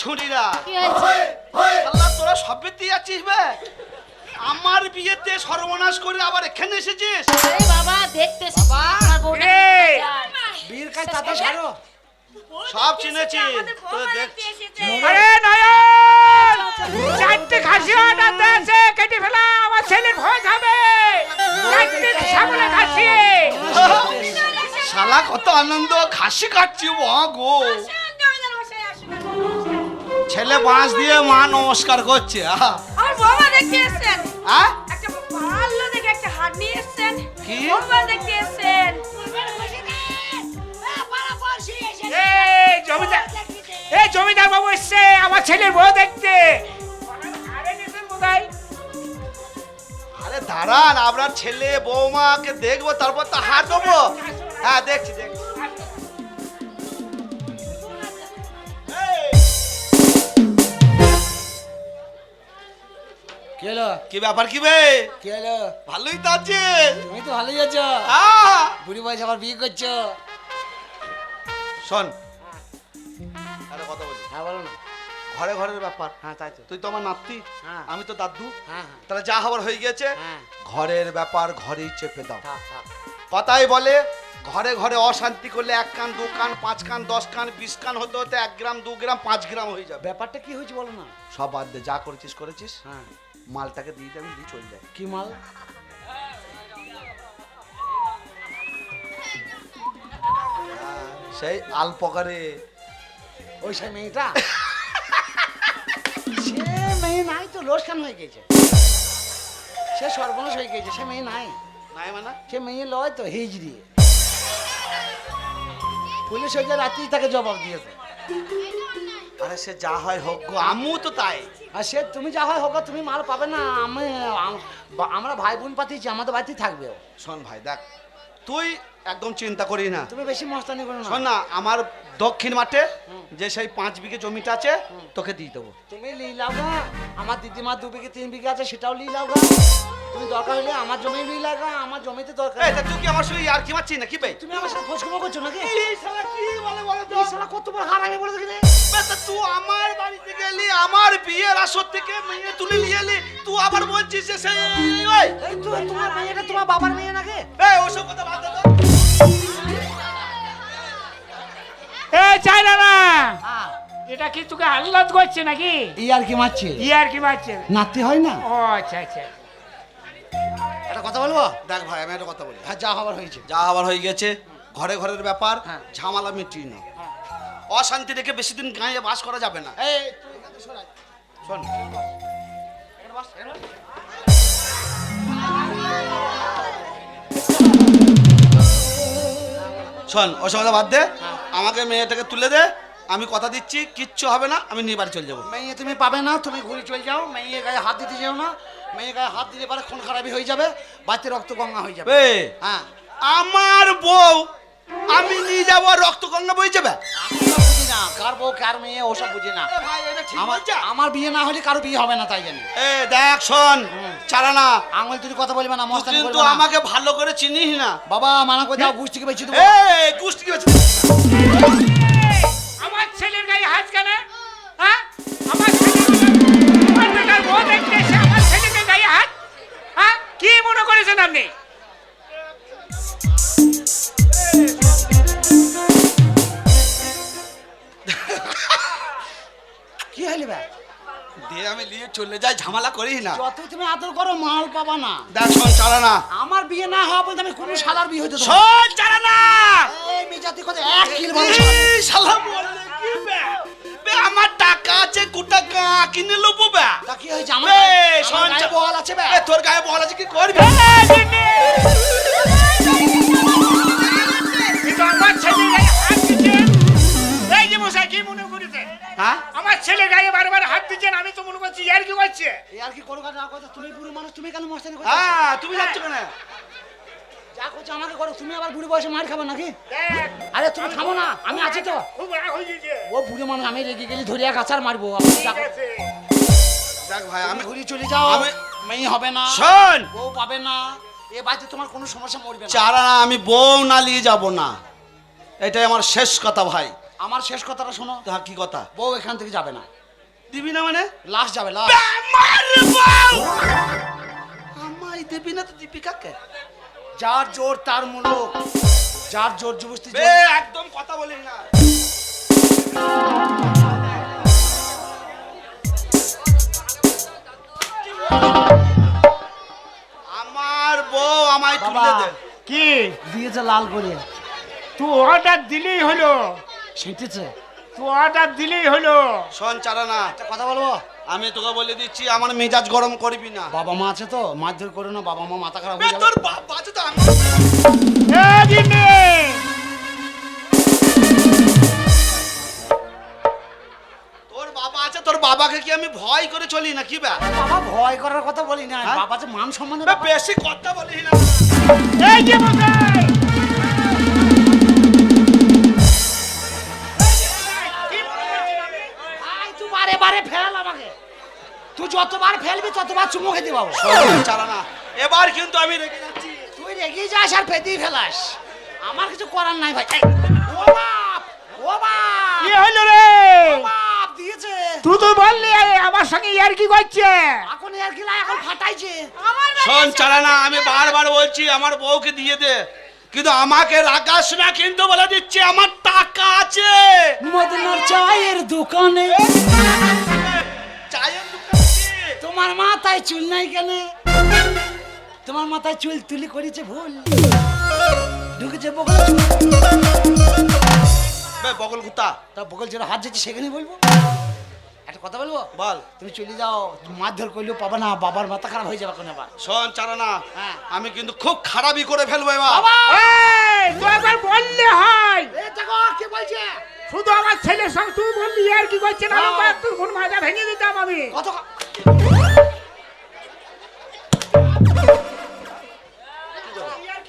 ছুরিরা কি হয়েছে? আল্লাহ তোরা সব বিয়েতে যাচ্ছিস বে? আমার বিয়েতে সর্বনাশ করে আবার এখানে এসেছিস? আরে বাবা দেখতে এসেছি আমার বউটা এই! বীর কাজ তাতে সারো। সব চিনেছি তো দেখ। আরে নয়ন চারটে খাসি অর্ডার দিয়েছে কেটে ফেলা আমার ছেলের ভয় খাবে চারটে সামনে খাসি শালা কত আনন্দ খাসি কাটছি গো। ছেলে বাঁশ দিয়ে মা নমস্কার করছে। আমার বৌমা দেখতে এসেছেন। হ্যাঁ একটা ভালো দেখে একটা হাট নিয়ে এসেছেন। কি? বৌমা দেখতে এসেছেন। এই জমিদার বাবু এসছে আমার ছেলের বউ দেখতে আরে নিছেন বোধহয় আরে দাঁড়ান, আপনার ছেলে বৌমাকে দেখবো তারপর তো হাত দেবো। হ্যাঁ দেখছি দেখছি। কি হলো? কি ব্যাপার কি বে? কি হলো? ভালোই তো আছে। তুমি তো ভালোই আছো। বুড়ি বয়সে আবার বিয়ে করছো। শোন আরে কথা বলি। হ্যাঁ বলো না। ঘরে ঘরের ব্যাপার। হ্যাঁ তাই তো। তুই তো আমার নাতি, হ্যাঁ। আমি তো দাদু। হ্যাঁ হ্যাঁ তাহলে যা হবার হয়ে গেছে, হ্যাঁ। ঘরের ব্যাপার ঘরেই চেপে দাও। থাক থাক। কথাই বলে ঘরে ঘরে অশান্তি করলে 1 কান 2 কান 5 কান 10 কান 20 কান হতে হতে 1 গ্রাম 2 গ্রাম 5 গ্রাম হয়ে যাবে। ব্যাপারটা কি হয়েছে বলো না। সব বাদ দে, যা করেছিস করেছিস। হ্যাঁ। মালটাকে দিয়ে দে, আমি দিয়ে চলে যাই। কি মাল? সেই আলপকারে ওই সেই মেয়েটা? সে মেয়ে নাই তো, লোকসান হয়ে গেছে। সে সর্বনাশ হয়ে গেছে, সে মেয়ে নাই। নাই মানে সে মেয়ে লয় তো হিজড়ি। পুলিশ ওই যে রাত্রি তাকে জবাব দিয়েছে। আরে সে যা হয় হোক গো, আমিও তো তাই। আর সে তুমি যা হয় হোক, তুমি মাল পাবে না। আমরা ভাই বোন পাঠিয়েছি, আমাদের বাড়িতেই থাকবে ও। শোন ভাই দেখ, তুই একদম চিন্তা করিস না। তুমি বেশি মস্তানি করো না। শোন না, আমার দক্ষিণ মাঠে যে সেই 5 বিঘে জমিটা আছে তোকে দিয়ে দেবো। তুমি লিলাও গা। আমার দিদিমার 2 বিঘে 3 বিঘে আছে, সেটাও লিলাও গা। তুমি দরকার হলে আমার জমি লিলাও গা, আমার জমিতে দরকার এই নেই। তা তুই কি আমার সঙ্গে আর কি মারছিস নাকি ভাই? তুমি আমার সাথে খোঁজ খবর করছো নাকি? এই শালা কি বলে বলে তো? এই শালা কত বড় হারামি বলে দেখি। বে তা তুই আমার বাড়িতে গেলি, আমার বিয়ের আসর থেকে মেয়ে তুলে নিয়ে এলি, তুই আবার বলছিস যে সেই ওই এই তোমার মেয়েটা তোমার বাবার মেয়ে নাকি? এই ওসব কথা বাদ দে তো। এই চাইলা না হ্যাঁ। এটা কি তোকে আহ্লাদ করছে নাকি ই আর কি মারছে? ইয়ার কি মারছে নাতি হয় না? ও আচ্ছা আচ্ছা একটা কথা বলবো? দেখ ভাই, আমি একটা কথা বলি। হ্যাঁ, যা হবার হয়েছে। যা হবার হয়ে গেছে, ঘরে ঘরের ব্যাপার, হ্যাঁ। ঝামেলা মিটিয়ে না। অশান্তি রেখে বেশি দিন গাঁয়ে বাস করা যাবে না। এই তুই এখান থেকে সরে আয়। শোন শোন, ওসব কথা বাদ দে, আমাকে মেয়েটাকে তুলে দে। আমি কথা দিচ্ছি কিচ্ছু হবে না, আমি নিয়ে বাড়ি চলে যাবো। মেয়ে তুমি পাবে না, তুমি ঘুরে চলে যাও। মেয়ে গায়ে হাত দিতে যাও না। মেয়ে গায়ে হাত দিলে পারে খুন খারাপি হয়ে যাবে, বাড়িতে রক্ত গঙ্গা হয়ে যাবে। এই, হ্যাঁ। আমার বউ আমি নিয়ে যাবো, রক্ত গঙ্গা বয়ে যাবে। আমি তো বুঝি না কার বউ কার মেয়ে, ওসব বুঝি না। ভাই এটা ঠিক আমার বলছে? আমার বিয়ে না হলে কারো বিয়ে হবে না, তাই জানি। এ দেখ শোন, চালানা আঙুল তুই কথা বলবে না, তুই মস্তানি কিন্তু করবে না। আমাকে ভালো করে চিনিস না। বাবা মানা করে দাও, গুষ্টিকে বেঁচে দেবো। এই কুস্তি গেছে। আমার ছেলের গায়ে হাত কেন হ্যাঁ আমার ছেলের বউ দেখতে এসে আমার ছেলেকে গায়ে হাত হ্যাঁ কি মনে করেছেন আপনি কি হইলে ভাই? দিয়ে আমি নিয়ে চলে যাই, ঝামেলা করিস না। যতই তুমি আদর করো, মাল পাবা না। দেখ শোন চালানা, আমার বিয়ে না হওয়া পর্যন্ত আমি কোনো শালার বিয়ে হইতে দেবো না। শোন চালানা। এই মেজাতি কথা এক কিল বলো। এই শালা বললে কি বে? বে আমার টাকা আছে, গোটা গা কিনে লবো বে। তা কি হয়েছে? আমার বে গায়ে- শোন আমার গায়ে বল আছে বে। এ তোর গায়ে বল আছে, কি করবি? কিন্তু আমার ছেলের গায়ে হাত দিচ্ছেন এই যে মশাই কি মনে করেছেন হ্যাঁ আমার ছেলের গায়ে বারবার হাত দিচ্ছেন আমি তো মনে করছি ইয়ার কি করছে এই আর কি করো না কথা, তুমি বুড়ো মানুষ, তুমি কেন মস্তানি করছো? হ্যাঁ তুমি যাচ্ছ কেন? যা করছো আমাকে করো, তুমি আবার বুড়ো বয়সে মার খাবে নাকি? দেখ আরে তুমি থামো না, আমি আছি তো। খুব রাগ হয়ে গেছে ও বুড়ো মানুষ, আমি রেগে গেলে ধরিয়া কাছার মারবো। ঠিক আছে দেখ ভাই আমি ঘুরি চলে যাও, আমি- মেয়ে হবে না, শোন বউ পাবে না, এ বাড়িতে তোমার কোনো সমস্যা মরবে না। চালানা, আমি বউ না নিয়ে যাব না, এটাই আমার শেষ কথা ভাই। আমার শেষ কথাটা শোনো, হ্যাঁ কি কথা? বউ এখান থেকে যাবে না। দিবি না মানে? লাস্ট যাবে লাস্ট। আমায় দিবি না তো দিবি কাকে? যার জোর তার মুলুক, যার জোর জবস্তি বে একদম কথা বলিস না। আমার বউ আমায় তুলে দে। কি দিয়েছে লাল করে, তুই অর্ডার দিলেই হলো, সেঁটেছে। তুই অর্ডার দিলেই হলো। শোন চারানা, একটা কথা বলবো, আমি তোকে বলে দিচ্ছি আমার মেজাজ গরম করবি না। বাবা মা আছে তো, মারধর করো না, বাবা মা মাথা খারাপ বে হয়ে যাবে। তোর বাপ আছে তো আমি এ দিনে তোর বাবা আছে, তোর বাবাকে কি আমি ভয় করে চলি না কি বে? বাবা ভয় করার কথা বলি না, হ্যাঁ? বাবা যে মান সম্মানের বে ব্যাপার। বেশি কথা বলিস না। এই যে মশাই ভাই তুই বারে বারে ফেল আমাকে, তুই যতবার ফেলবি ততবার চুমো খেতে পাবো। শোন চারানা, এবার কিন্তু আমি রেগে যাচ্ছি। তুই রেগে যাস আর পেতেই ফেলাস, আমার কিছু করার নাই ভাই। এই, ও বাপ, ও বাপ, কি হলো রে? ও বাপ দিয়েছে। তুই তো বললি আমার সঙ্গে ইয়ার কি করছে? এখন আর কি লাই, এখন ফাটাইছে। আমার বাড়ি শোন চারানা, আমি বারবার বলছি আমার বউকে দিয়ে দে, কিন্তু আমাকে রাগাস না কিন্তু বলে দিচ্ছি আমার টাকা আছে। মদনার চায়ের দোকানে চায়ের দোকান আছে। তোমার মাথায় চুল নাই কেন? তোমার মাথায় চুল তুলি করেছে ভুল, ঢুকেছে বগল। বে বগল কুত্তা তা বগল যেটা হাত যেতে সেখানে বলবো। একটা কথা বলবো, বল। তুমি চলে যাও, মারধর করলেও পাবা না, বাবার মাথা খারাপ হয়ে যাবে কোন আবার। শোন চারানা, হ্যাঁ। আমি কিন্তু খুব খারাপই করে ফেলবো এবার। এই তুই একবার বললে হয়, এই দেখো কি বলছে, শুধু আমার ছেলের সঙ্গে তুই বললি ইয়ার কি করছে না? হ্যাঁ। তোর কোন মাজা ভেঙে দিতাম আমি। কত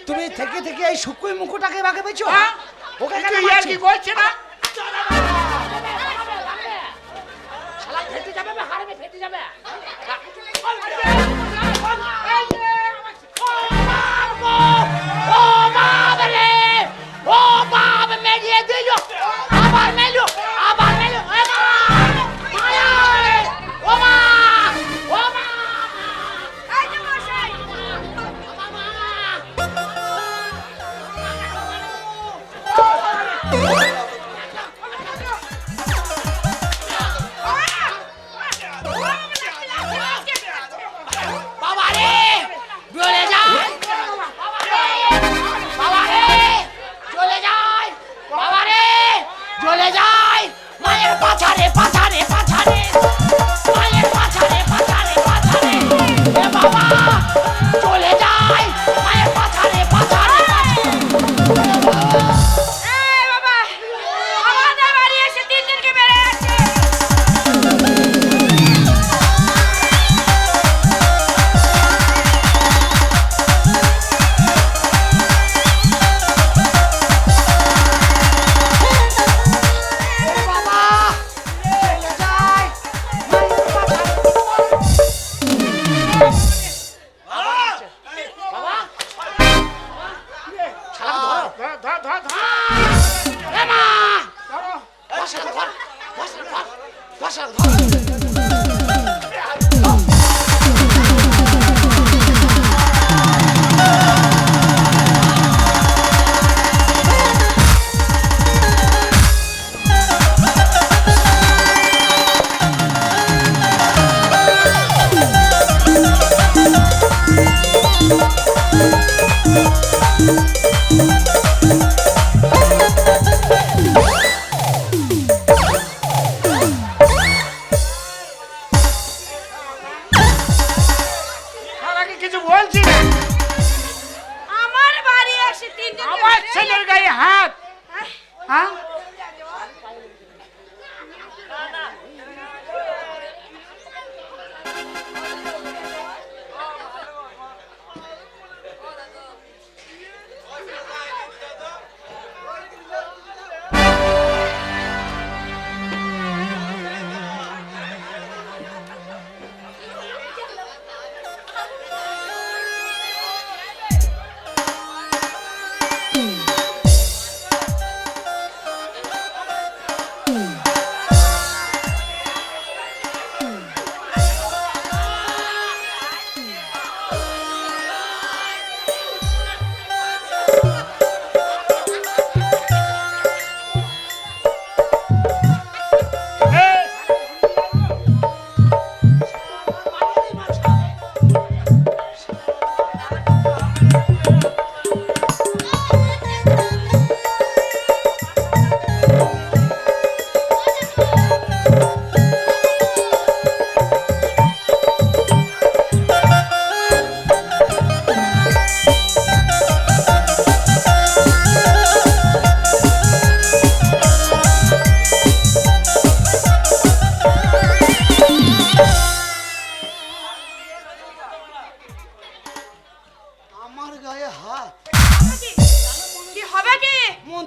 তুমি থেকে থেকে এই শুকুই মুখটাকে বাগে পেয়েছো। হ্যাঁ? ওকে কেন তুই ইয়ার মারছো? কি করছে না? শালা ফেটে যাবে বে, হাড়ে ফেটে যাবে। ও বাবা রে, ও বাবা মেরিয়ে দিল, আবার মেলো, আবার মেলো। ও মা, মায়া রে, ও মা, ও মা, এই যে মশাই, বাবা রে, চলে যায়, বাবা রে, চলে যায়, বাবা রে, চলে যায়, মায়ের পাছারে পাছারে পাছারে, মায়ের পাছারে পাছারে পাছারে, এ বাবা চলে যায়, মায়ের পাছারে পাছারে এই বাবা, আমাদের বাড়ি এসে 3 দিনকে বেড়ে যাচ্ছে। বাবা চলে যায়, মায়ের পাছারে। বাবা শালাকে ধরো, ধর ধর ধর। এ মা, ধরো। বসালে ধর, বসালে ধর, বসালে ধর। শালাকে কিছু বলছি না। আমার বাড়ি এসে 3 দিনকে আমার বেড়ে ছেলের গায়ে হাত। হ্যাঁ?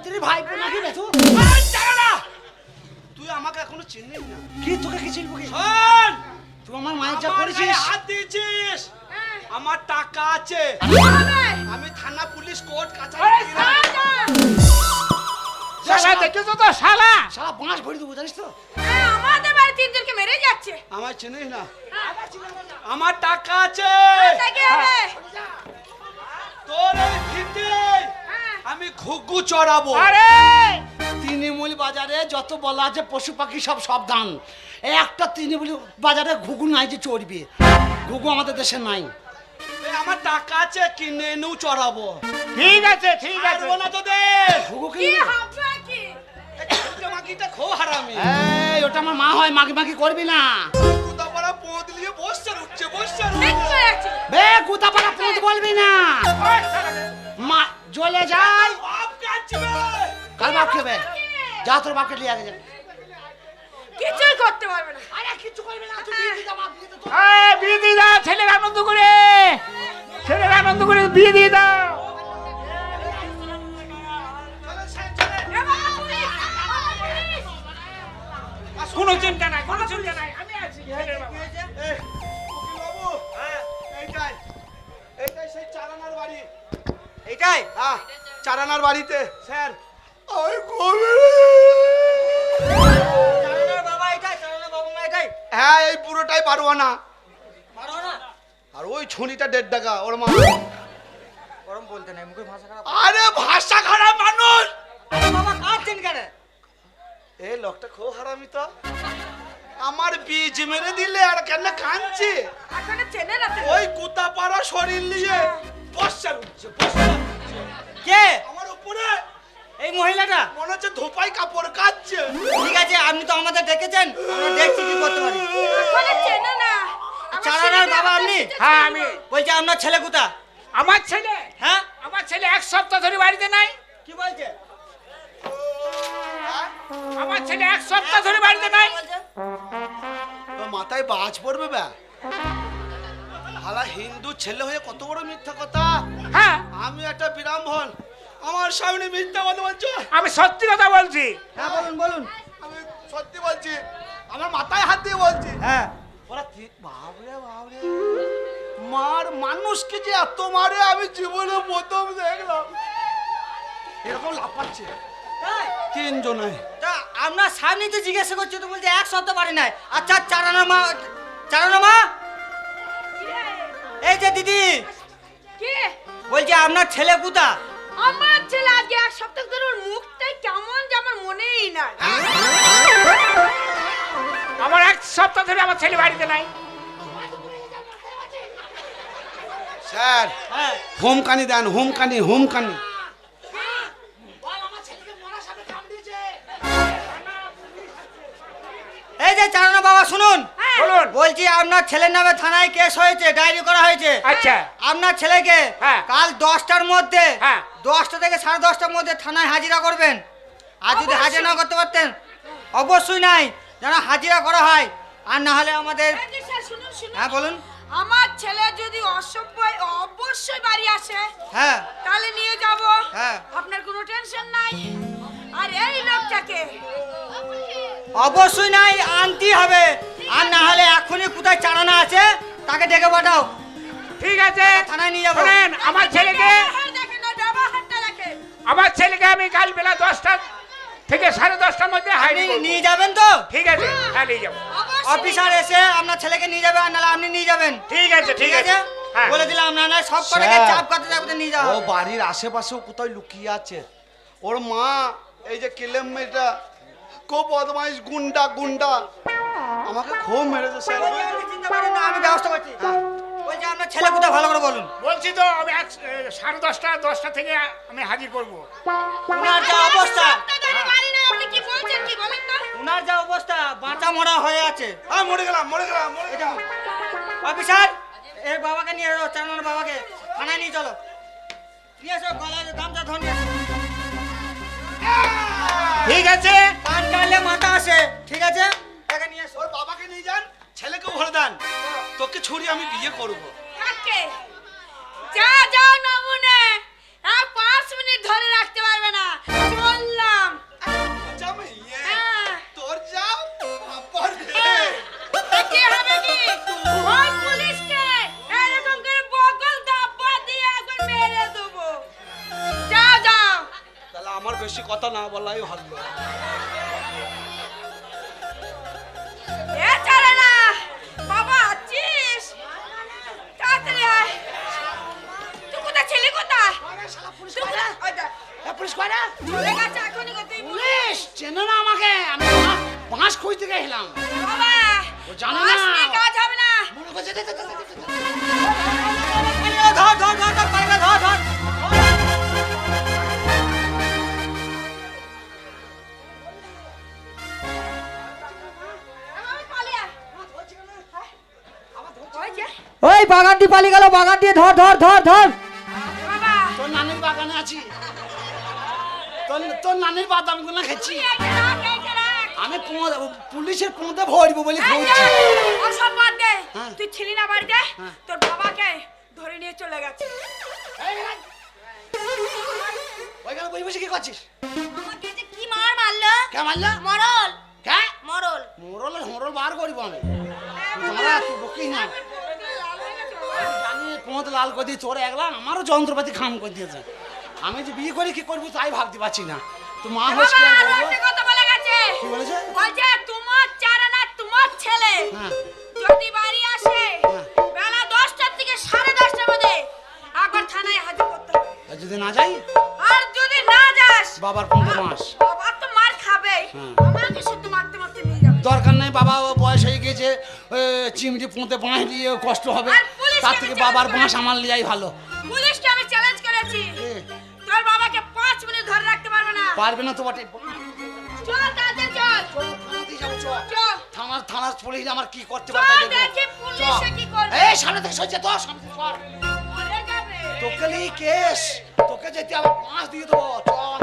মন্ত্রীর ভাইপো নাকি বেতু? তুই আমাকে এখনো চিনিস না। কি তোকে কি চিনবো কি? শোন, তুই আমার মায়ের যা আমার করেছিস। গায়ে হাত দিয়েছিস, আমার টাকা আছে, হবে। আমি থানা পুলিশ কোর্ট আরে কাছারি শালা! শালা দেখেছো তো শালা? শালা বাঁশ ভরে দেবো জানিস তো? হ্যাঁ, আমাদের বাড়ি তিনজনকে মেরে যাচ্ছে। আমার চিনিস না, আমার টাকা আছে। তাকে হবে। তোর এই ভিটে হ্যাঁ। আমি ঘুঘু চড়াবো। আরে তৃণমূল বাজারে যত বলা আছে পশু পাখি সব সাবধান। এই একটা তৃণমূল বাজারে ঘুঘু নাই যে চড়বে। ঘুঘু আমাদের দেশে নাই। এই আমার টাকা আছে, কিনে নু চড়াবো। ঠিক আছে ঠিক আছে। ছাড়বো না তোদের। ঘুঘু কি কি? হবে কি? এই মাগিটা খুব হারামি। এই ওটা আমার মা হয়, মাগি মাগি করবি না। কুদাপাড়া পোঁত নিয়ে বসছে উঠছে বসছে। ঠিক করে আছে। বে কুতাপাড়া পুঁত বলবি না। মা জ্বলে যায়। বাপ কাচ্ছি বে। কার বাপ খেবে? যা তোর বাপকে নিয়ে আগে যা। কিছুই করতে পারবে না। আরে কিছু করবি না, তুই বিয়ে দিতে বাপ দিয়ে তো। এই বিয়ে দিয়ে দাও, ছেলের আনন্দ করে, ছেলের আনন্দ করে বিয়ে দিয়ে দাও। এ বাবা, পুলিশ! কোনো চিন্তা নাই, কোনো চিন্তা নাই, আমি আছি ছেলের বাবা। এই, উকিল বাবু, এইটাই এইটাই সেই চারানার বাড়ি। এইটাই হ্যাঁ, চারানার বাড়িতে স্যার ওই কবে। চালানোর বাবা এটাই, চালানোর বাবা মা এটাই। হ্যাঁ, এই পুরোটাই পারবো না। পারো না? আর ওই ছুরিটা 1.5 টাকা ওর মা। গরম বলতে নাই, মুখে ভাষা খারাপ। আরে ভাষা খারাপ মানুষ। আরে বাবা কাঁদছেন কেন? এই লোকটা খুব হারামি তো। আমার বীজ মেরে দিলে আর কেন কাঁদছে? এখনো চেনে না তো। ওই কুতাপাড়া শরীর নিয়ে বসার উঠছে বসার উঠছে। কে? আমার উপরে এই মহিলাটা? মনে হচ্ছে ধোপাই কাপড় কাচ্ছে। ঠিক আছে, আপনি তো আমাদের ডেকেছেন, আমরা দেখছি কি করতে পারি। এখনো চেনে না। আমার চালানোর ছেলেকে বাবা আমাদের আপনি? সাথে হ্যাঁ ছিল। আমি। বলছি আপনার ছেলে কোথা? আমার ছেলে, হ্যাঁ আমার ছেলে 1 সপ্তাহ ধরে বাড়িতে নাই। কি বলছে? আমার ছেলে 1 সপ্তাহ ধরে বাড়িতে নাই। তোর মাথায় বাজ পড়বে ব্যা। হালা হিন্দু ছেলে হয়ে কত বড় মিথ্যা কথা। হ্যাঁ, আমি একটা ব্রাহ্মণ, আমার সামনে মিথ্যা কথা বলছো। আমি সত্যি কথা বলছি। হ্যাঁ বলুন বলুন। আমি সত্যি বলছি, আমার মাথায় হাত দিয়ে বলছি। হ্যাঁ ওরা বাবরে বাবরে, মার মানুষকে যে এত মারে আমি জীবনে প্রথম দেখলাম। এরকম লাফাচ্ছে তাই? 3 জনে। তা আপনার সামনে তো জিজ্ঞাসা করছে তো বলছে 1 সপ্তাহ বাড়ি নাই। আচ্ছা চালানোর মা, চালানোর মা এই যে দিদি কি? বলছি আপনার ছেলে কোথা? আমার ছেলে আজকে 1 সপ্তাহ ধরে ওর মুখটাই কেমন যে আমার মনেই নাই। আমার 1 সপ্তাহ ধরে আমার ছেলে বাড়িতে নাই। স্যার, হ্যাঁ হোমকানি দেন, হোমকানি হোমকানি। এই যে চালানোর বাবা শুনুন, বলুন। বলছি আপনার ছেলের নামে থানায় কেস হয়েছে, ডায়েরি করা হয়েছে। আচ্ছা, আপনার ছেলেকে হ্যাঁ। কাল 10টার মধ্যে, হ্যাঁ। 10টা থেকে 10:30টার মধ্যে থানায় হাজিরা করবেন। আর যদি হাজিরা না করতে পারতেন, অবশ্যই নাই যেন হাজিরা করা হয়, আর না হলে আমাদের। এই যে স্যার শুনুন শুনুন। হ্যাঁ বলুন। আমার ছেলে যদি অসভ্য অবশ্যই বাড়ি আসে, হ্যাঁ তাহলে নিয়ে যাব। হ্যাঁ। আপনার কোনো টেনশন নাই। আর এই লোকটাকে অবশ্যই নাই, আনতেই হবে, আর না হলে এখনই কোথায় চালানো আছে তাকে ডেকে পাঠাও, ঠিক আছে। থানায় নিয়ে যাবো। শোনেন, আমার ছেলেকে, দেখে না ডাবা হাতটা দেখে। আমার ছেলেকে আমি কাল বেলা 10টা থেকে 10:30টার মধ্যে আপনি হাইরি করব। নিয়ে যাবেন তো? ঠিক আছে, হ্যাঁ নিয়ে যাবো। অবশ্যই অফিসার এসে আপনার ছেলেকে নিয়ে যাবে, আর নাহলে আপনি নিয়ে যাবেন। ঠিক আছে ঠিক আছে, হ্যাঁ। বলে দিলাম না, না সব কটাকে স্যার, চাপ করতে যাবে নিয়ে যাওয়া ও হবে। বাড়ির আশেপাশেও কোথাও লুকিয়ে আছে। ওর মা এই যে কেলেম মেয়েটা খুব বদমাইশ, গুন্ডা গুন্ডা, আমাকে খুব মেরেছে স্যার। বলছি, আপনি চিন্তা করেন না, আমি ব্যবস্থা করছি। বলছি আপনার ছেলে কোথায় ভালো করে বলুন। বলছি তো আমি 10:30 থেকে আমি হাজির করব। উনার যা অবস্থা, সপ্তাহ ধরে বাড়ি নাই, আপনি কি বলছেন কি বলেন না? উনার যা অবস্থা, বাঁচা মরা হয়ে আছে। হ্যাঁ, মরে গেলাম মরে গেলাম মরে গেলাম। অফিসার এর বাবাকে নিয়ে এসো, চালানোর বাবাকে থানায় নিয়ে চলো, নিয়ে এসো, গলায় গামছা ধরে নিয়ে এসো। ঠিক আছে, কান টানলে মাথা আসে, ঠিক আছে, তাকে নিয়ে এসো। ওর বাবাকে নিয়ে যান, ছেলেকেও ভরে দেন, তোকে ছুরি আমি বিয়ে করবো। কাকে? যা যাও নমুনে। 5 মিনিট ধরে রাখতে পারবে না। চল বেশি কথা না বলাই ভালো। এ চলে না বাবা আছিস তাড়াতাড়ি আয় তুই কোথায় ছেলে কোথায় পুলিশ তুই কয় না? ওই দেখ, পুলিশ কয় না? চলে গেছে এখনই কোথায় পুলিশ চেনে না আমাকে, আমি বাঁশ খুঁজতে গেছিলাম। বাবা ও জানে না। বাস নিয়ে কাজ হবে না মনে করছে দে, দে, দে, দে, দে, দে। ধর ধর ধর ধর পালিয়ে ধর ধর। আমি পালিয়ে ওই যে ওই বাগান দিয়ে পালিয়ে গেল, বাগান দিয়ে ধর ধর ধর ধর। বাবা তোর নানির বাগানে আছি, তোর নানির বাদামগুলো খেয়েছি। এই যে রাখ, এই যে রাখ। আমি পুলিশের পোঁতে ভরবো বলে এই যে, খুঁজছি। ওসব বাদ দে। হ্যাঁ। তুই ছিলি না বাড়িতে হ্যাঁ। তোর বাবাকে ধরে নিয়ে চলে গেছে ওইখানে বসে বসে কি করছিস? আমাকে যে কি মার মারলো কে মারলা? মরল কে? মরল মোরল বার করিব আমি। তোমরা তুই বকিস না। আমি জানি পোঁত লাল করে দিয়ে তোর একলা আমারও যন্ত্রপাতি খাম করে দিয়েছে। আমি যে বিয়ে করে কি করবো তাই ভাবতে পারছি না। তো মা হচ্ছে বাবা কি আর আরো বলবো? একটা কথা বলে গেছে কি বলেছে? বলছে তোমার চারানা তোমার ছেলে হ্যাঁ। যদি বাড়ি আসে হ্যাঁ। বেলা 10টার থেকে 10:30টার মধ্যে একবার থানায় হাজির করতে হবে আর যদি না যাই আর যদি না যাস বাবার 15 মাস। বাবা তো মার খাবে হ্যাঁ। আমাকে শুধু মারতে মারতে নিয়ে যাবে দরকার নেই, বাবা ও বয়স হয়ে গেছে, চিমটি পোঁতে বাঁশ দিয়ে কষ্ট হবে। আর পুলিশকে তার আমি থেকে challenge বাবার করেছি। বাঁশ আমার লিয়াই ভালো। পুলিশকে আমি চ্যালেঞ্জ করেছি এ, তোর বাবাকে 5 মিনিট ধরে রাখতে পারবে না পারবে না তো বটে। চল তাদের চল থানাতেই যাবো, চল। চল থানার পুলিশ আমার কি করতে চল পারবে দেখি পুলিশে কি করবে এই সামনে থেকে সজ্জা তো সামনে থেকে সর। মরে যাবে তোকে নিয়ে কেস, তোকে যেতে আমার বাঁশ দিয়ে দেবো, চল।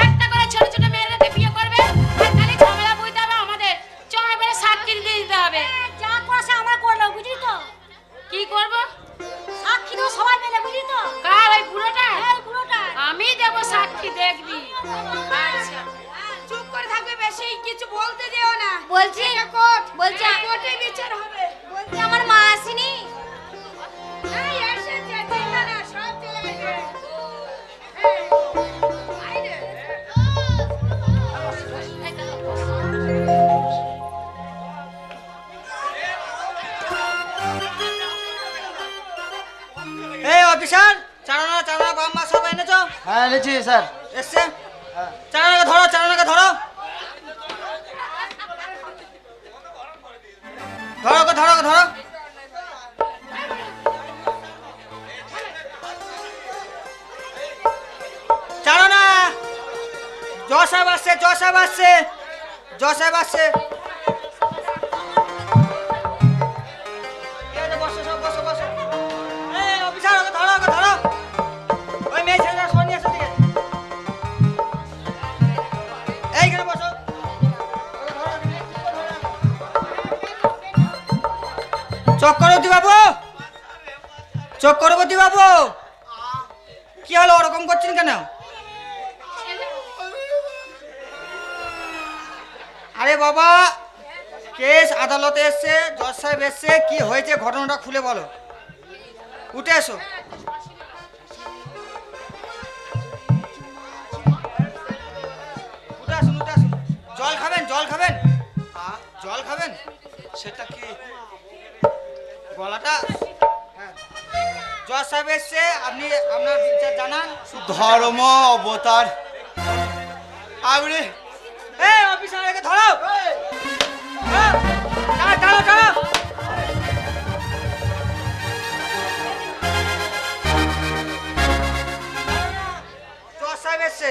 একটা করে ছোট ছোট মেয়েদেরকে বিয়ে করবে আর খালি ঝামেলা বুঝতে হবে আমাদের চয় বেড়ে সাক্ষী দিতে দিতে হবে যা করছে আমরা করলো বুঝলি তো কি করব সাক্ষী তো সবাই মিলে বুঝলি তো কার ওই বুড়োটা এই পুরোটা আমি দেব সাক্ষী দেখবি আচ্ছা চুপ করে থাকবে বেশি কিছু বলতে যেও না বলছি এটা কোর্ট বলছি কোর্টে বিচার হবে বলছি আমার মা আসেনি এই এসেছে চিন্তা না সব চলে গেছে এই, আইরে। এই অফিসার, চারানা চারানা বাম্মা সব এনেছো? হ্যাঁ এনেছি স্যার। এসছে? চারানাকে ধরো, চারানাকে ধরো। ধরো ওকে, ধরো ওকে, ধরো। চারানা, জজ সাহেব আসছে, জজ সাহেব আসছে, জজ সাহেব আসছে। ঠিক আছে, বসো সব, বসো বসো। এই অফিসার, ওকে ধরো, ওকে ধরো। ওই মেয়ে ছেলেটা সর নিয়ে আসো দিকে। এইখানে বসো। চক্রবর্তী বাবু, চক্রবর্তী বাবু, কি হলো ওরকম করছেন কেন? আরে বাবা, কেস আদালতে এসছে, জজ সাহেব এসছে, কি হয়েছে ঘটনাটা খুলে বলো। উঠে এসো। উঠে আসুন, উঠে আসুন। জল খাবেন, জল খাবেন, জল খাবেন? সেটা কি? গলাটা জজ সাহেব এসছে, আপনি আপনার বিচার জানান। ধর্ম অবতার আপনি এই অফিসার, একে ধরো। হ্যাঁ, টানো, টানো, টানো। জজ সাহেব এসছে।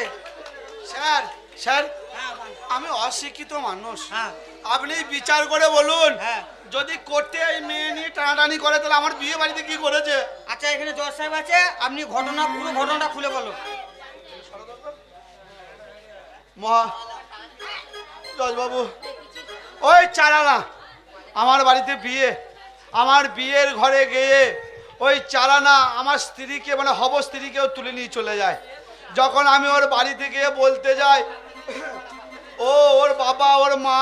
স্যার স্যার হ্যাঁ, আমি অশিক্ষিত মানুষ, হ্যাঁ, আপনি বিচার করে বলুন। হ্যাঁ। যদি কোর্টে এই মেয়ে নিয়ে টানাটানি করে তাহলে আমার বিয়ে বাড়িতে কি করেছে? আচ্ছা, এখানে জজ সাহেব আছে, আপনি ঘটনা, পুরো ঘটনাটা খুলে বলো। মহা জজবাবু, ওই চারানা আমার বাড়িতে বিয়ে, আমার বিয়ের ঘরে গিয়ে ওই চালানা আমার স্ত্রীকে মানে হব স্ত্রীকেও তুলে নিয়ে চলে যায়। যখন আমি ওর বাড়ি থেকে বলতে যাই, ওর বাবা ওর মা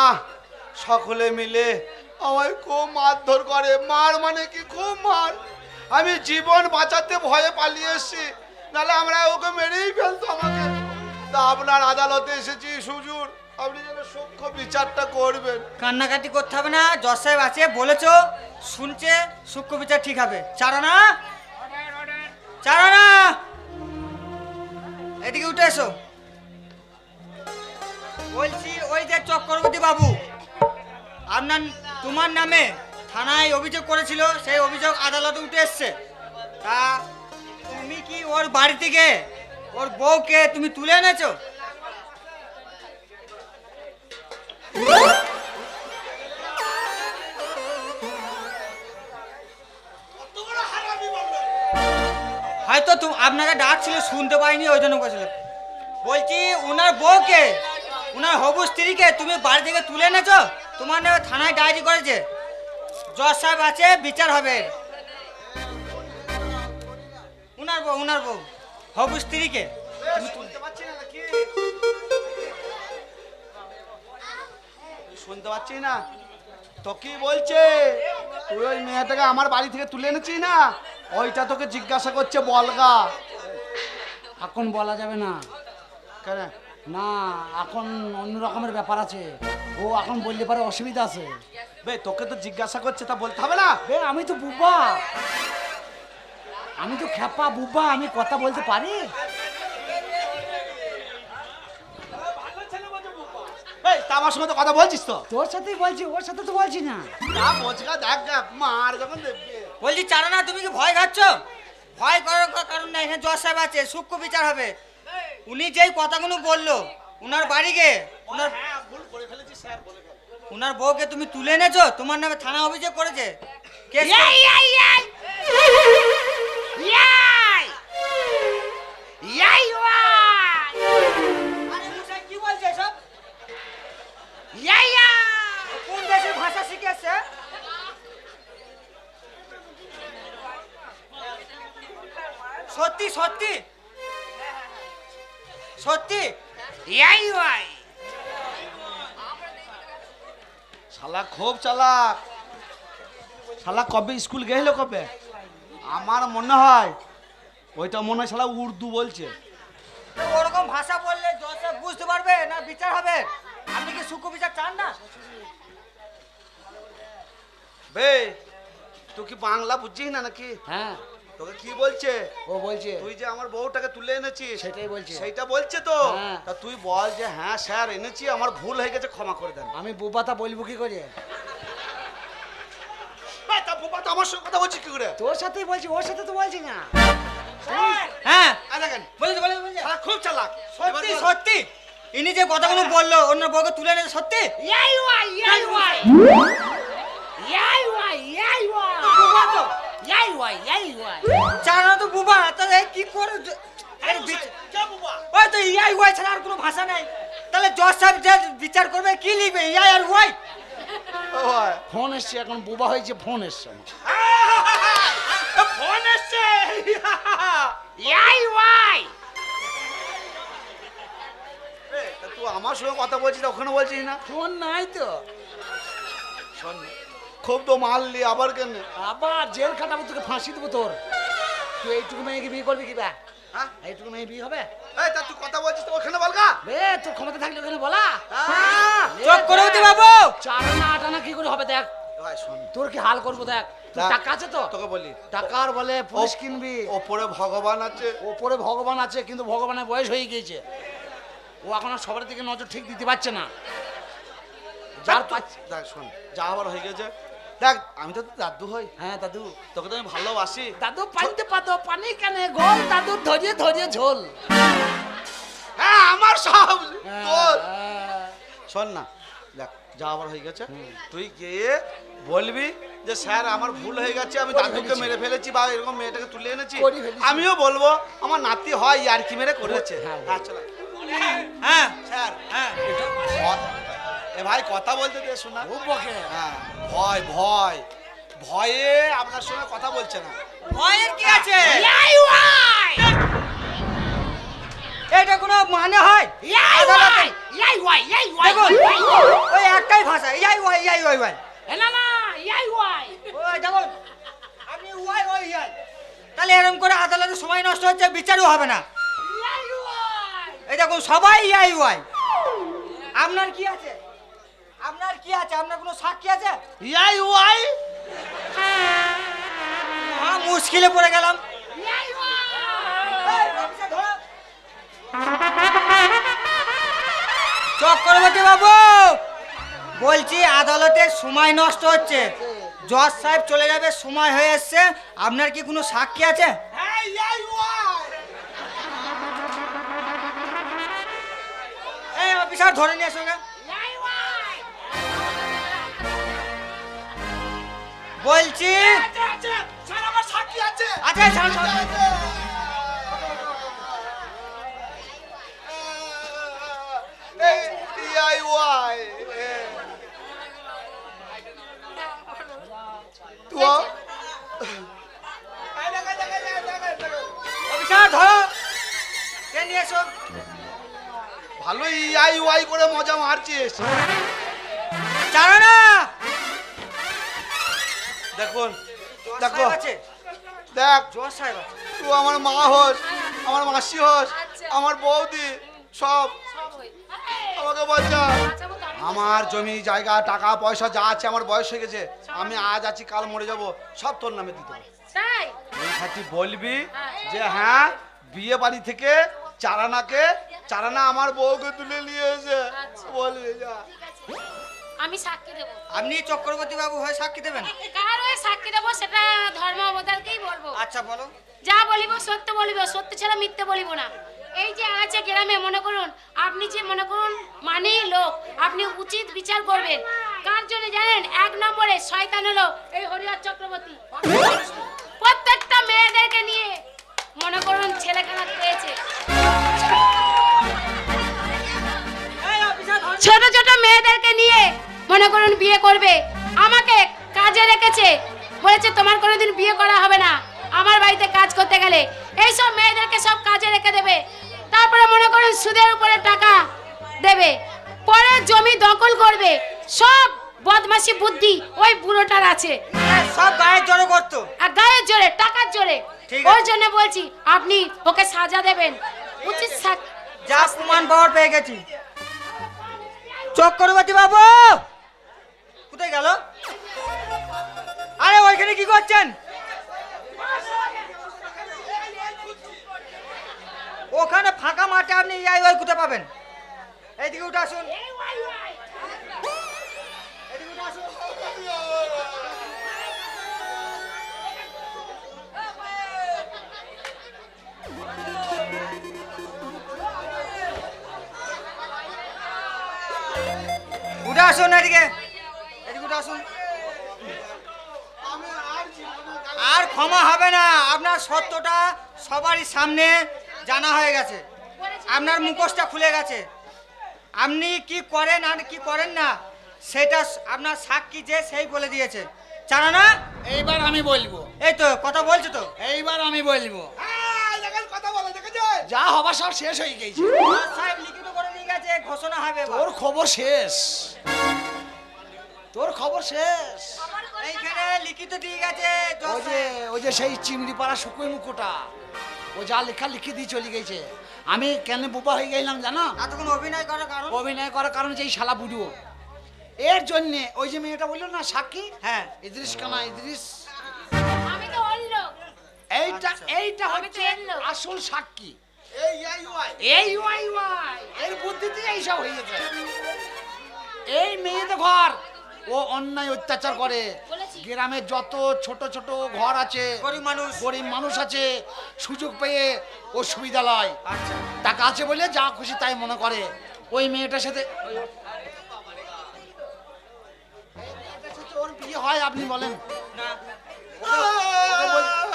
সকলে মিলে আমায় খুব মারধর করে। মার মানে কি, খুব মার। আমি জীবন বাঁচাতে ভয়ে পালিয়ে এসেছি, নাহলে আমরা ওকে মেরেই ফেলতো আমাকে। তা আপনার আদালতে এসেছি হুজুর, আপনি যেন সূক্ষ্ম বিচারটা করবেন। কান্নাকাটি করতে হবে না, জজ সাহেব আছে বলেছো, শুনছে, সূক্ষ্ম বিচার ঠিক হবে। চারানা, চারানা, এদিকে উঠে এসো। বলছি ওই যে চক্রবর্তী বাবু তোমার নামে থানায় অভিযোগ করেছিল, সেই অভিযোগ আদালতে উঠে এসছে। তা তুমি কি ওর বাড়ি থেকে ওর বউকে তুমি তুলে এনেছো? হয়তো আপনাকে ডাকছিল, শুনতে পাইনি, ওই জন্য বলছিল। বলছি ওনার বউকে, ওনার হবু স্ত্রীকে তুমি বাড়ি থেকে তুলে এনেছো, তোমার নামে থানায় ডায়েরি করেছে। জজ সাহেব আছে, বিচার হবে। ওনার বউ হবু স্ত্রীকে শুনতে পাচ্ছি না নাকি? শুনতে পাচ্ছি না তো কি বলছে? তুই ওই মেয়েটাকে আমার বাড়ি থেকে তুলে এনেছিস না, ওইটা তোকে জিজ্ঞাসা করছে, বলগা। এখন বলা যাবে না, কেন? না এখন অন্য রকমের ব্যাপার আছে, ও এখন বললে পারে অসুবিধা আছে। বে তোকে তো জিজ্ঞাসা করছে, তা বলতে হবে না? বে আমি তো বুবা, আমি তো খেপা বুবা, আমি কথা বলতে পারি। এই তা আমার সঙ্গে তো কথা বলছিস তো? তোর সাথেই বলছি, ওর সাথে তো বলছি না। তা বোঝগা দেখ গা, মার যখন দেখবে। বলছি চারানা, তুমি কি ভয় খাচ্ছ? ভয় করার কারণ নাই, এখানে জজ সাহেব আছে, সূক্ষ্ম বিচার হবে। উনি যেই কথাগুলো বললো, উনার বাড়িকে ভুল করে ফেলেছি স্যার, বলে ফেল। উনার বউকে তুমি তুলে এনেছো, তোমার নামে থানা অভিযোগ করেছে। কেস আরে মুসাই কি বলছে সব? কোন দেশের ভাষা শিখেছে? সত্যি সত্যি সত্যি শালা খুব চালাক। শালা কবে স্কুল গেছিল কবে? আমার মনে হয় ওইটা মনে হয় শালা উর্দু বলছে। তো ওরকম ভাষা বললে জজ সাহেব বুঝতে পারবে না, বিচার হবে। আপনি কি সূক্ষ্ম বিচার চান না? বে তুই কি বাংলা বুঝছিস না নাকি? হ্যাঁ, তোকে কি বলছে? ও বলছে তুই যে আমার বউটাকে তুলে এনেছিস সেটাই বলছে। সেইটা বলছে তো। হ্যাঁ। তা তুই বল যে হ্যাঁ স্যার এনেছি, আমার ভুল হয়ে গেছে, ক্ষমা করে দেন। আমি বুবাতা বলবো কি করে? এই তা বাবা তো আমার সঙ্গে কথা বলছিস কি করে? তোর সাথেই বলছি, ওর সাথে তো বলছি না। হ্যাঁ আয় দেখেন, বলছে শালা খুব চালাক। সত্যি সত্যি ইনি যে কথাগুলো বললো, অন্য বউকে তুলে এনেছে, সত্যি? বুবা তো? চারানা তো বুবা, তাহলে কি করে ওই তো ইয়াই ওয়াই ছাড়া আর কোনো ভাষা নাই। তাহলে জজ সাহেব যে বিচার করবে কি লিখবে, ইয়াই আর ওয়াই? ও ভাই, ফোন এসছে, এখন বুবা হয়েছে, ফোন এসছে আমার। ফোন এসছে। তা তুই আমার সঙ্গে কথা বলছিস, ওখানে বলছিস না? ফোন নাই তো, শোন না, খুব তো মারলি, আবার কেন? আবার জেল খাটাবো, তোকে ফাঁসি দেবো তোর। তুই এইটুকু মেয়েকে বিয়ে করবি কি? হ্যাঁ? এইটুকু মেয়ে বিয়ে হবে? এই তা তুই কথা বলছিস তো ওখানে বলগা। বে তোর ক্ষমতা থাকলে ওখানে বলা। চক্রবর্তী বাবু, চারানা আটানা কি করে হবে দেখ, ভাই শোন, তোর কি হাল করবো দেখ। তোর দেখ, টাকা আছে তো? তোকে বলি, টাকার বলে পুলিশ কিনবি, ওপরে ভগবান আছে। ওপরে ভগবান আছে, কিন্তু ভগবানের বয়স হয়ে গিয়েছে, ও এখন আর সবার দিকে নজর ঠিক দিতে পারছে না। যার পাচ্ছে। দেখ শোন, যা আবার হয়ে গেছে, দেখ আমি তো তোর দাদু হই। হ্যাঁ দাদু, তোকে তো আমি ভালোবাসি। দাদু পানিতে পাতো, পানি কেনে গোল, দাদু ধরিয়ে ধরিয়ে ঝোল। হ্যাঁ আমার সব তোর। হ্যাঁ। শোন না, দেখ যা আবার হয়ে গেছে, তুই গিয়ে বলবি যে স্যার আমার ভুল হয়ে গেছে, আমি দাদুকে মেরে ফেলেছি বা এরকম মেয়েটাকে তুলে এনেছি। করে ফেলেছি। আমিও বলবো আমার নাতি হয় আর কি মেরে করেছে। হ্যাঁ। হ্যাঁ চলো। হ্যাঁ স্যার, হ্যাঁ এ ভাই কথা বলতে দে, শোনা। ও বকে। হ্যাঁ, ভয় ভয় ভয়ে আপনার সঙ্গে কথা বলছে না। ভয়ের কি আছে? ইয়াই ওয়াই এটা কোনো মানে হয়? ইয়াই ওয়াই ইয়াই ওয়াই ইয়াই ওয়াই দেখুন, ওই একটাই ভাষা, ইয়াই ওয়াই ইয়াই ওয়াই ওয়াই। না না ইয়াই ওয়াই ওই দেখুন, আপনি ওয়াই ওয়াই ইয়াই, তাহলে এরকম করে আদালতে সময় নষ্ট হচ্ছে, বিচারও হবে না। ইয়াই ওয়াই এই দেখুন সবাই ইয়াই ওয়াই। আপনার কি আছে? আপনার কি আছে? আপনার কোনো সাক্ষী আছে? ইয়াই ওয়াই হ্যাঁ, মুশকিলে পড়ে গেলাম। ইয়াই ওয়াই এই, অফিসার ধরো। চক্রবর্তী বাবু, বলছি আদালতে সময় নষ্ট হচ্ছে, জজ সাহেব চলে যাবে, সময় হয়ে এসছে। আপনার কি কোনো সাক্ষী আছে? হ্যাঁ ইয়াই ওয়াই এই অফিসার ধরে নিয়ে এসো গে। ইয়াই ওয়াই বলছি আছে স্যার আমার সাক্ষী আছে আচ্ছা ছাড়, ছাড়। DIY তো অফিসার ধরো, কে নিয়ে এসো। ভালো DIY করে মজা মারছিস। জানো না দেখুন জজ দেখো সাহেব আছে, দেখ, জজ সাহেব আছে। তুই আমার মা হোস, আমার মাসি হোস, আমার বৌদি, সব সব হই আমাকে বাঁচা। বাঁচাবো তো আমি। আমার জমি জায়গা টাকা পয়সা যা আছে, আমার বয়স হয়ে গেছে, আমি আজ আছি কাল মরে যাব, সব তোর নামে দিতে হবে। তাই এই খাতি বলবি যে হ্যাঁ বিয়ে বাড়ি থেকে চারানা আমার বউকে তুলে নিয়ে এসে বলবি যা। আমি সাক্ষী দেবো। আপনি চক্রবর্তী বাবু হয়ে সাক্ষী দেবেন? কার হয়ে সাক্ষী দেবো সেটা ধর্ম অবতারকেই বলবো। আচ্ছা বলো। যা বলিব সত্য বলিব, সত্য ছাড়া মিথ্যে বলিব না। এই যে আছে গ্রামে, মনে করুন আপনি যে মনে করুন মানি লোক, আপনি উচিত বিচার করবেন। কার জন্য জানেন? 1 নম্বরে শয়তান হলো এই হরিহর চক্রবর্তী। প্রত্যেকটা মেয়েদেরকে নিয়ে মনে করুন ছেলেখানা পেয়েছে, ছোট ছোট মেয়েদেরকে নিয়ে মনে করুন বিয়ে করবে। আমাকে কাজে রেখেছে, বলেছে তোমার কোনোদিন বিয়ে করা হবে না আমার বাড়িতে কাজ করতে গেলে। এইসব মেয়েদেরকে সব কাজে রেখে দেবে, তারপরে মনে করুন সুদের উপরে টাকা দেবে, পরে জমি দখল করবে। সব বদমাশি বুদ্ধি ওই বুড়োটার আছে, সব গায়ের জড়ো করতো। আর গায়ের জোরে টাকার জোরে। ঠিক ওর আছে। জন্য বলছি আপনি ওকে সাজা দেবেন, উচিত যা প্রমাণ পাওয়ার পেয়ে গেছি। চক্রবর্তী বাবু কোথায় গেল? আরে ওইখানে কি করছেন? ওখানে ফাঁকা মাঠে আপনি ওই কোথায় পাবেন? এইদিকে উঠে আসুন, এদিকে উঠে আসুন। উঠে আসুন এদিকে, এদিকে উঠে আসুন। আর ক্ষমা হবে না, আপনার সত্যটা সবারই সামনে জানা হয়ে গেছে, আপনার মুখোশটা খুলে গেছে। আপনি কি করেন আর কি করেন না সেটা আপনার সাক্ষী যে সেই বলে দিয়েছে, জানো না? এইবার আমি বলবো, এই তো কথা বলছো তো। এইবার আমি বলবো। কথা বলে দেখেছে? যা হবার সব শেষ হয়ে গেছে, জজ সাহেব লিখিত করে দিয়ে গেছে, ঘোষণা হবে এবার। তোর খবর শেষ, তোর খবর শেষ। এইখানে লিখিত দিয়ে গেছে জজ ওই যে সাহেব। ওই যে সেই চিমড়ি পাড়া শুকুই মুখোটা, ও যা লেখা লিখে দিয়ে চলে গেছে। আমি কেন বোবা হয়ে গেলাম জানো? এতক্ষণ অভিনয় করার কারণ? অভিনয় করার কারণ যে এই শালা বুড়ো, এর জন্য ওই যে মেয়েটা বললো না সাক্ষী, হ্যাঁ। ইদ্রিস কানা ইদ্রিস, আমি তো ওর লোক। এইটা আচ্ছা। এইটা আমি তো হচ্ছে এর লোক। আসল সাক্ষী। এই DIY এই ওয়াই ওয়াই এর বুদ্ধিতে এইসব হয়ে গেছে। এই মেয়েদের ঘর ও অন্যায় অত্যাচার করে। বলেছি। গ্রামে যত ছোট ছোট ঘর আছে, গরিব মানুষ আছে, সুযোগ পেয়ে ও সুবিধা লয়। আচ্ছা। টাকা আছে বলে যা খুশি তাই মনে করে। ওই মেয়েটার সাথে ওর বিয়ে হয় আপনি বলেন? না।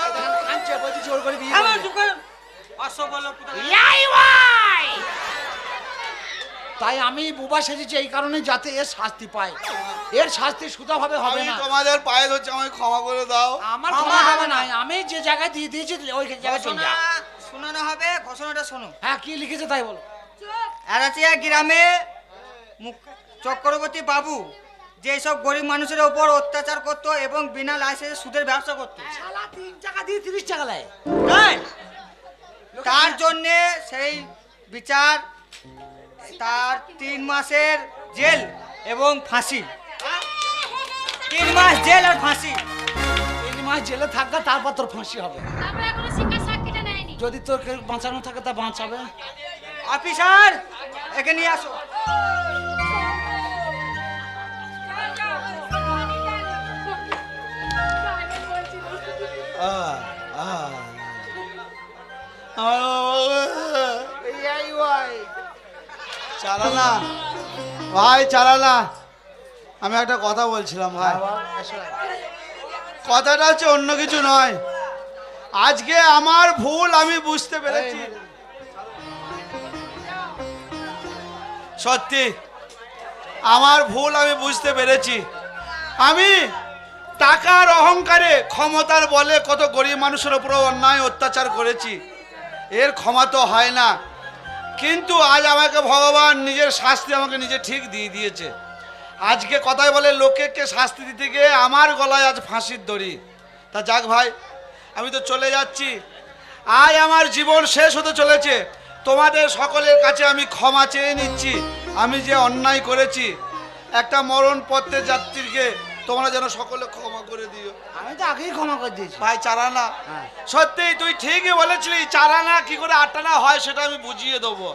ওকে কাঁদছে, বলছে ওর করে বিয়ে আমার করবে। চুপ করুন। অসবল কোথায়? ইয়াই ওয়াই তাই আমি বুবা সেজেছি এই কারণে যাতে এর শাস্তি পায়। এর শাস্তি সুতাভাবে হবে আমি না। তোমাদের পায়ে ধরছি, আমাকে ক্ষমা করে দাও। আমার ক্ষমা হবে না, আমি যে জায়গায় দিয়ে দিয়েছি ওই জায়গায় চলে যা। শোনানো হবে, ঘোষণাটা শোনো। হ্যাঁ, কি লিখেছে তাই বলো। এরাচিয়া গ্রামে চক্রবর্তী বাবু যেসব গরিব মানুষের ওপর অত্যাচার করতো এবং বিনা লাইসেন্সে সুদের ব্যবসা করতো, শালা 3 টাকা দিয়ে 30 টাকা নেয়। তাই তার জন্যে সেই বিচার তার 3 মাসের জেল এবং ফাঁসি। 3 মাস জেল আর ফাঁসি। 3 মাস জেলে থাকবে, তারপর তোর ফাঁসি হবে। তারপরে এখনো শিক্ষার সাক্ষীটা নেয়নি। যদি তোর কেউ বাঁচানো থাকে তা বাঁচাবে। অফিসার একে নিয়ে আসো। চালানা ভাই, চালানা, আমি একটা কথা বলছিলাম ভাই। কথাটা হচ্ছে অন্য কিছু নয়। আজকে আমার ভুল আমি বুঝতে পেরেছি, সত্যি আমার ভুল আমি বুঝতে পেরেছি। আমি টাকার অহংকারে, ক্ষমতার বলে কত গরিব মানুষের উপর অন্যায় অত্যাচার করেছি। এর ক্ষমা তো হয় না, কিন্তু আজ আমাকে ভগবান নিজের শাস্তি আমাকে নিজে ঠিক দিয়ে দিয়েছে। আজকে কথায় বলে লোকেকে শাস্তি দিতে গিয়ে আমার গলায় আজ ফাঁসির দড়ি। তা যাক ভাই, আমি তো চলে যাচ্ছি। আজ আমার জীবন শেষ হতে চলেছে। তোমাদের সকলের কাছে আমি ক্ষমা চেয়ে নিচ্ছি। আমি যে অন্যায় করেছি, একটা মরণ পথের যাত্রীকে তোমরা যেন সকলে ক্ষমা করে দিও। আমি তো আগেই ক্ষমা করে দিয়েছি। ভাই চারানা, হ্যাঁ। সত্যি তুই ঠিকই বলেছিলি, চারানা কি করে আটানা হয় সেটা আমি বুঝিয়ে দেবো।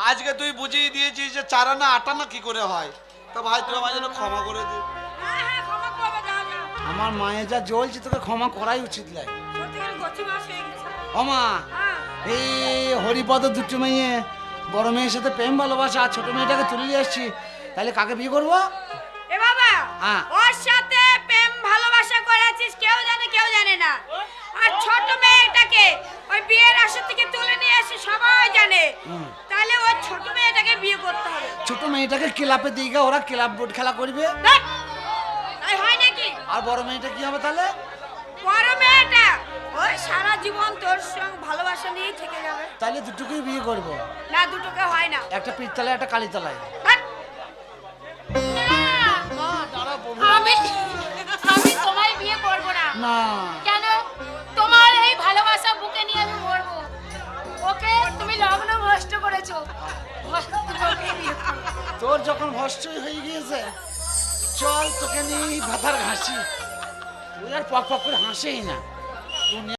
আজকে তুই বুঝিয়ে দিয়েছিস যে চারানা আটানা কি করে হয়। তো ভাই তুই আমার জন্য ক্ষমা করে দিই। হ্যাঁ হ্যাঁ ক্ষমা করবে, যাও যাও। আমার মায়ের যা জ্বলছে, তোকে ক্ষমা করাই উচিত লাগে। সত্যিকার গতি মাস হয়ে গেছে। ও মা, হ্যাঁ। এই হরিপদ দুটো মেয়ে, বড় মেয়ের সাথে প্রেম ভালোবাসা, আর ছোট মেয়েটাকে তুলে নিয়ে এসছি, তাহলে কাকে বিয়ে করবো? এ বাবা, হ্যাঁ। ওর সাথে প্রেম ভালোবাসা করেছিস, কেউ জানে কেউ জানে না। আর ছোট মেয়েটাকে ওই বিয়ের আসর থেকে তুলে নিয়ে এসে সবাই জানে। তাহলে ওই ছোট মেয়েটাকে বিয়ে করতে হবে। ছোট মেয়েটাকে ক্লাবে দিয়ে ওরা ক্লাব বোর্ড খেলা করবে। ধ্যাৎ, তাই হয় নাকি? আর বড় মেয়েটা কি হবে তাহলে? বড় মেয়েটা ওই সারা জীবন তোর সঙ্গে ভালোবাসা নিয়েই থেকে যাবে। তাহলে দুটোকেই বিয়ে করব, না, দুটোকে হয় না। একটা পীরতলায় একটা কালীতলায়। ধ্যাৎ, আমি আমি তোমায় বিয়ে করব না। না, কেন? তোমার এই ভালোবাসা বুকে নিয়ে আমি মরবো। ওকে তুমি লগ্ন ভ্রষ্ট করেছো। ওকে বিয়ে করো। তোর যখন ভস্ট হয়ে গিয়েছে, চল তোকে নিয়ে ভাতার ঘাসি। তুই আর পক পক করে হাসেই না।